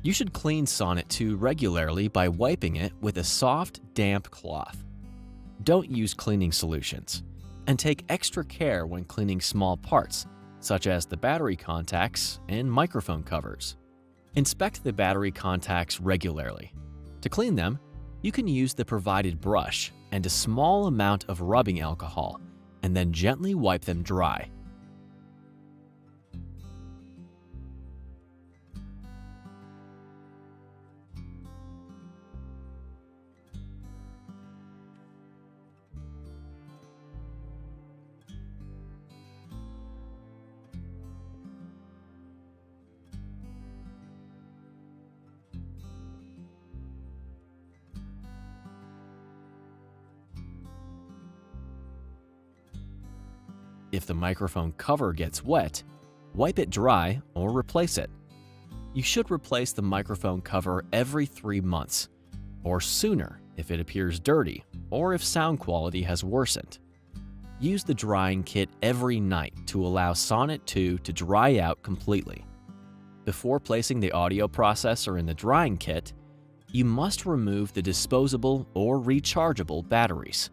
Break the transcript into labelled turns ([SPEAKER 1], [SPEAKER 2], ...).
[SPEAKER 1] You should clean SONNET 2 regularly by wiping it with a soft, damp cloth. Don't use cleaning solutions, and take extra care when cleaning small parts, such as the battery contacts and microphone covers. Inspect the battery contacts regularly. To clean them, you can use the provided brush and a small amount of rubbing alcohol, and then gently wipe them dry. If the microphone cover gets wet, wipe it dry or replace it. You should replace the microphone cover every 3 months, or sooner if it appears dirty or if sound quality has worsened. Use the drying kit every night to allow SONNET 2 to dry out completely. Before placing the audio processor in the drying kit, you must remove the disposable or rechargeable batteries.